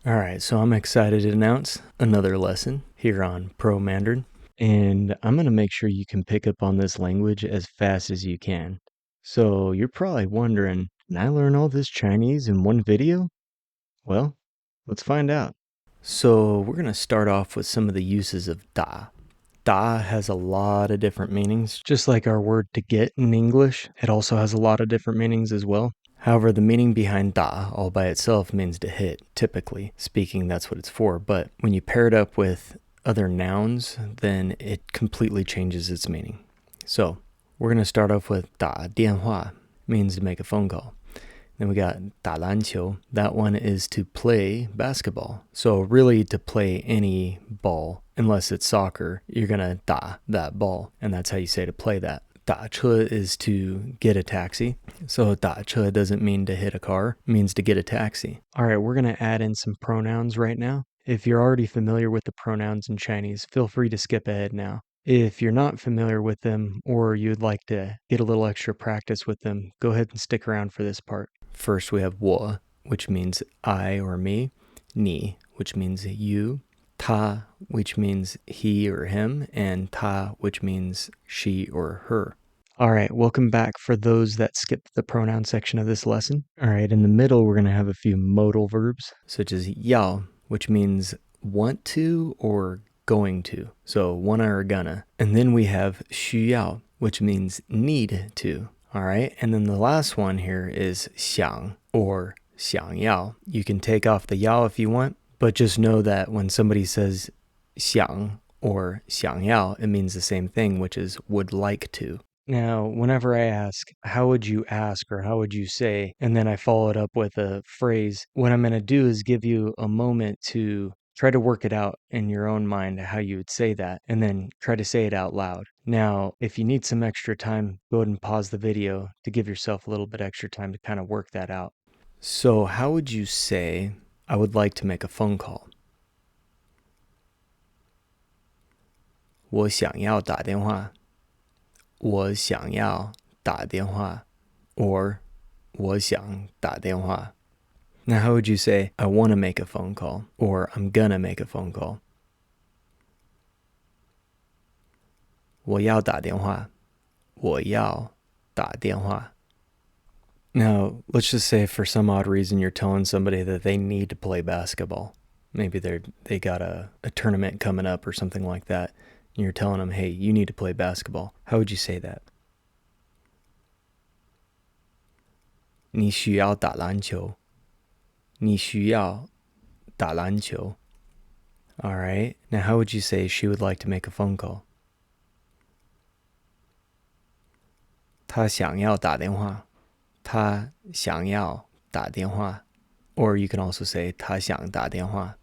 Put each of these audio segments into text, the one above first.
Alright, so I'm excited to announce another lesson here on Pro Mandarin, and I'm going to make sure you can pick up on this language as fast as you can. So you're probably wondering, can I learn all this Chinese in one video? Well, let's find out. So we're going to start off with some of the uses of da. Da has a lot of different meanings, just like our word to get in English. It also has a lot of different meanings as well. However, the meaning behind da all by itself means to hit. Typically speaking, that's what it's for. But when you pair it up with other nouns, then it completely changes its meaning. So we're going to start off with dàdiànhuà, means to make a phone call. Then we got 打篮球. That one is to play basketball. So really to play any ball, unless it's soccer, you're going to 打 that ball. And that's how you say to play that. 打车 is to get a taxi. So 打车 doesn't mean to hit a car, it means to get a taxi. All right, we're going to add in some pronouns right now. If you're already familiar with the pronouns in Chinese, feel free to skip ahead now. If you're not familiar with them or you'd like to get a little extra practice with them, go ahead and stick around for this part. First, we have 我, which means I or me, 你, which means you, 他, which means he or him, and 她, which means she or her. All right, welcome back for those that skipped the pronoun section of this lesson. All right, in the middle, we're going to have a few modal verbs, such as 要, which means want to or going to. So wanna or gonna. And then we have 需要, which means need to. All right, and then the last one here is 想 or 想要. You can take off the 要 if you want, but just know that when somebody says 想 or 想要, it means the same thing, which is would like to. Now, whenever I ask, how would you ask or how would you say, and then I follow it up with a phrase, what I'm going to do is give you a moment to try to work it out in your own mind how you would say that, and then try to say it out loud. Now, if you need some extra time, go ahead and pause the video to give yourself a little bit extra time to kind of work that out. So how would you say, I would like to make a phone call? 我想要打电话。我想要打电话 or 我想打电话. Now, how would you say, I want to make a phone call or I'm gonna make a phone call? 我要打电话我要打电话 Now, let's just say for some odd reason you're telling somebody that they need to play basketball. Maybe they got a tournament coming up or something like that. And you're telling them, hey, you need to play basketball. How would you say that? 你需要打篮球你需要打篮球 All right. Now, how would you say she would like to make a phone call? 她想要打电话她想要打电话 Or you can also say 她想打电话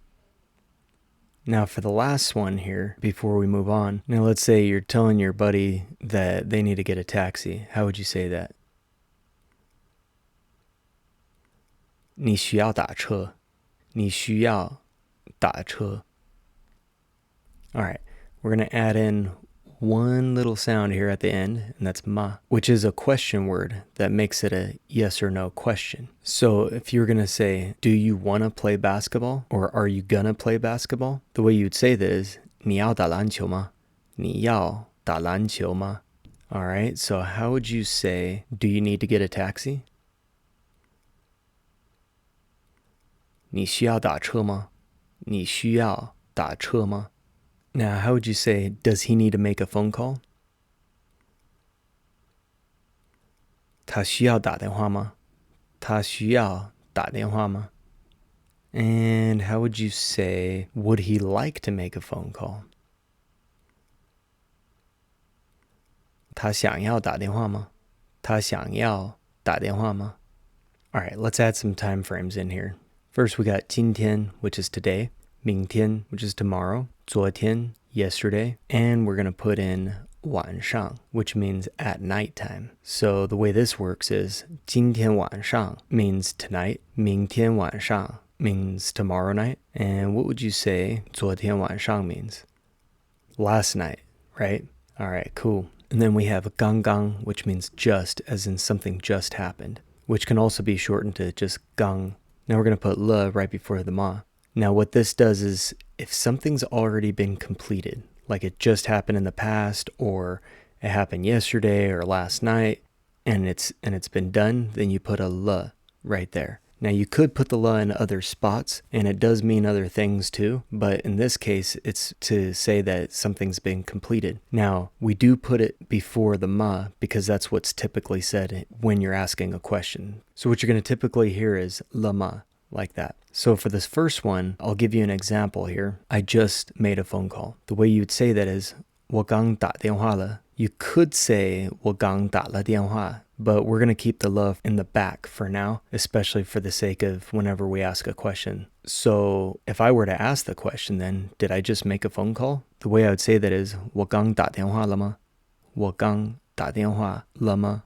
Now, for the last one here, before we move on, now let's say you're telling your buddy that they need to get a taxi. How would you say that? 你需要打车你需要打车 All right, we're going to add in one little sound here at the end, and that's ma, which is a question word that makes it a yes or no question. So if you're going to say, do you want to play basketball? Or are you going to play basketball? The way you'd say that is, 你要打篮球吗你要打篮球吗 All right, so how would you say, do you need to get a taxi? 你需要打车吗你需要打车吗 Now, how would you say, does he need to make a phone call? 他需要打电话吗他需要打电话吗 And how would you say, would he like to make a phone call? 他想要打电话吗他想要打电话吗 All right, let's add some time frames in here. First, we got 今天, which is today, 明天, which is tomorrow, 昨天, yesterday, and we're going to put in 晚上, which means at nighttime. So the way this works is 今天晚上 means tonight, 明天晚上 means tomorrow night, and what would you say 昨天晚上 means? Last night, right? All right, cool. And then we have 刚刚, which means just, as in something just happened, which can also be shortened to just 刚. Now we're going to put le right before the ma. Now what this does is if something's already been completed, like it just happened in the past or it happened yesterday or last night and it's been done, then you put a le right there. Now you could put the le in other spots and it does mean other things too, but in this case it's to say that something's been completed. Now we do put it before the ma because that's what's typically said when you're asking a question. So what you're going to typically hear is le ma, like that. So for this first one, I'll give you an example here. I just made a phone call. The way you'd say that is 我刚打电话了. You could say 我刚打了电话, but we're going to keep the le in the back for now, especially for the sake of whenever we ask a question. So if I were to ask the question then, did I just make a phone call? The way I would say that is 我刚打电话了吗?我刚打电话了吗?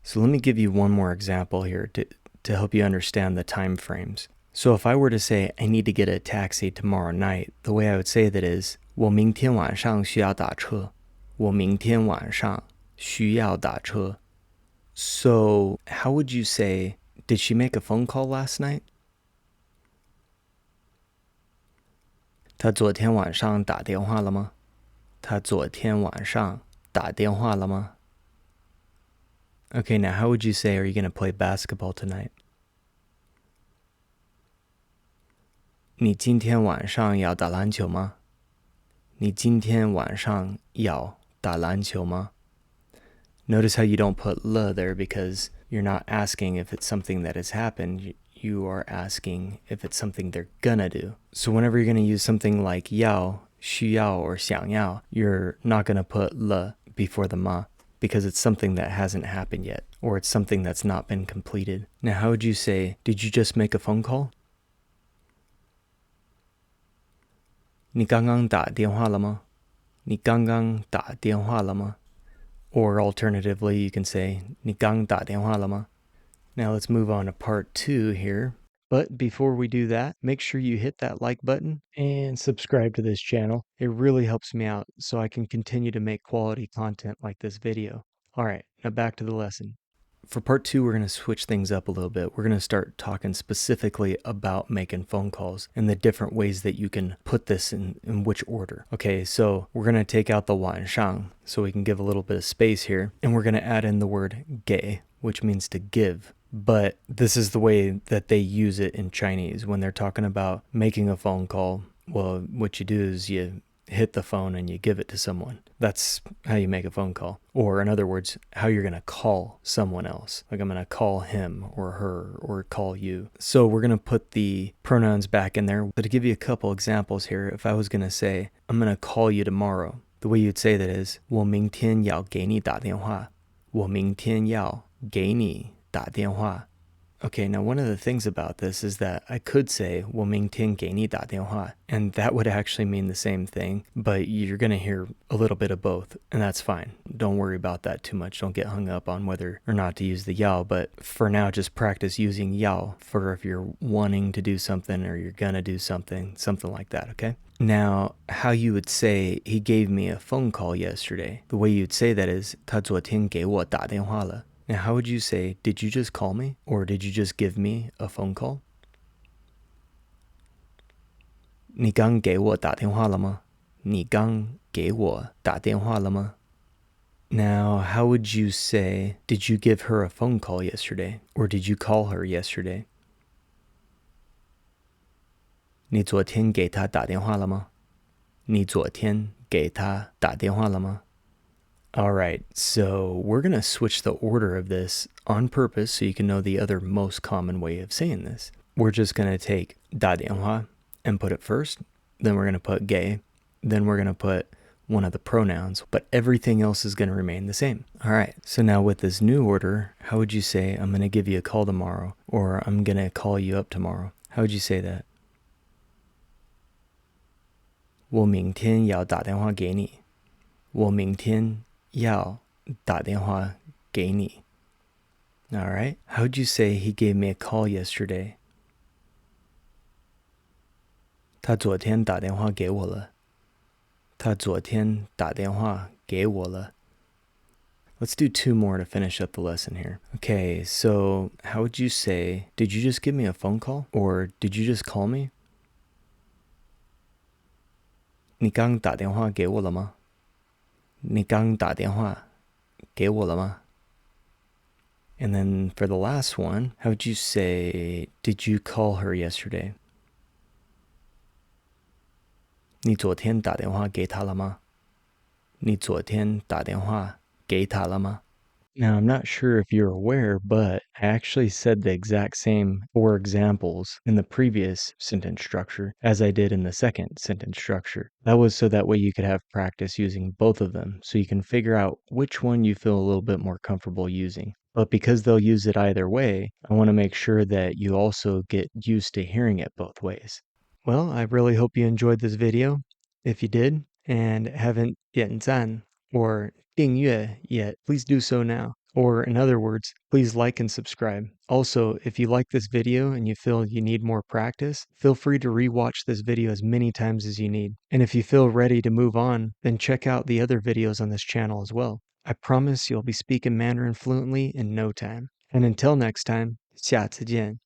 So let me give you one more example here to help you understand the time frames. So if I were to say I need to get a taxi tomorrow night, the way I would say that is 我明天晚上需要打车. 我明天晚上需要打车. So how would you say, did she make a phone call last night? 她昨天晚上打电话了吗? 她昨天晚上打电话了吗? Okay, now how would you say, are you going to play basketball tonight? 你今天晚上要打篮球吗? 你今天晚上要打篮球吗? Notice how you don't put le there because you're not asking if it's something that has happened. You are asking if it's something they're gonna do. So whenever you're gonna use something like 要, 需要, or 想要, you're not gonna put le before the ma because it's something that hasn't happened yet or it's something that's not been completed. Now how would you say, did you just make a phone call? 你刚刚打电话了吗? 你刚刚打电话了吗? Or alternatively, you can say, 你刚打电话了吗? Now let's move on to part 2 here. But before we do that, make sure you hit that like button and subscribe to this channel. It really helps me out so I can continue to make quality content like this video. All right, now back to the lesson. For part 2, we're going to switch things up a little bit. We're going to start talking specifically about making phone calls and the different ways that you can put this in which order. Okay, so we're going to take out the 晚上so we can give a little bit of space here. And we're going to add in the word 给, which means to give. But this is the way that they use it in Chinese. When they're talking about making a phone call, well, what you do is you hit the phone and you give it to someone. That's how you make a phone call. Or in other words, how you're going to call someone else. Like I'm going to call him or her or call you. So we're going to put the pronouns back in there. But to give you a couple examples here, if I was going to say, I'm going to call you tomorrow, the way you'd say that is, 我明天要给你打电话. 我明天要给你打电话. Okay, now one of the things about this is that I could say 我明天给你打电话, and that would actually mean the same thing, but you're going to hear a little bit of both, and that's fine. Don't worry about that too much. Don't get hung up on whether or not to use the yao, but for now, just practice using yao for if you're wanting to do something or you're going to do something like that, okay? Now, how you would say, he gave me a phone call yesterday. The way you'd say that is, 他昨天给我打电话了. Now, how would you say, did you just call me? Or did you just give me a phone call? 你刚给我打电话了吗? 你刚给我打电话了吗? Now, how would you say, did you give her a phone call yesterday? Or did you call her yesterday? 你昨天给她打电话了吗? 你昨天给她打电话了吗? All right, so we're going to switch the order of this on purpose so you can know the other most common way of saying this. We're just going to take 打电话 and put it first, then we're going to put 给, then we're going to put one of the pronouns, but everything else is going to remain the same. All right, so now with this new order, how would you say, I'm going to give you a call tomorrow, or I'm going to call you up tomorrow? How would you say that? 我明天要打电话给你. 我明天要打电话给你. All right. How would you say he gave me a call yesterday? 他昨天打电话给我了. 他昨天打电话给我了. Let's do 2 more to finish up the lesson here. Okay, so how would you say, did you just give me a phone call? Or did you just call me? 你刚打电话给我了吗？你刚打电话给我了吗？ And then for the last one, how would you say, did you call her yesterday? 你昨天打电话给她了吗？你昨天打电话给她了吗？ Now, I'm not sure if you're aware, but I actually said the exact same 4 examples in the previous sentence structure as I did in the second sentence structure. That was so that way you could have practice using both of them, so you can figure out which one you feel a little bit more comfortable using. But because they'll use it either way, I want to make sure that you also get used to hearing it both ways. Well, I really hope you enjoyed this video. If you did, and haven't 点赞 or 订阅 yet, please do so now. Or in other words, please like and subscribe. Also, if you like this video and you feel you need more practice, feel free to rewatch this video as many times as you need. And if you feel ready to move on, then check out the other videos on this channel as well. I promise you'll be speaking Mandarin fluently in no time. And until next time, 下次见.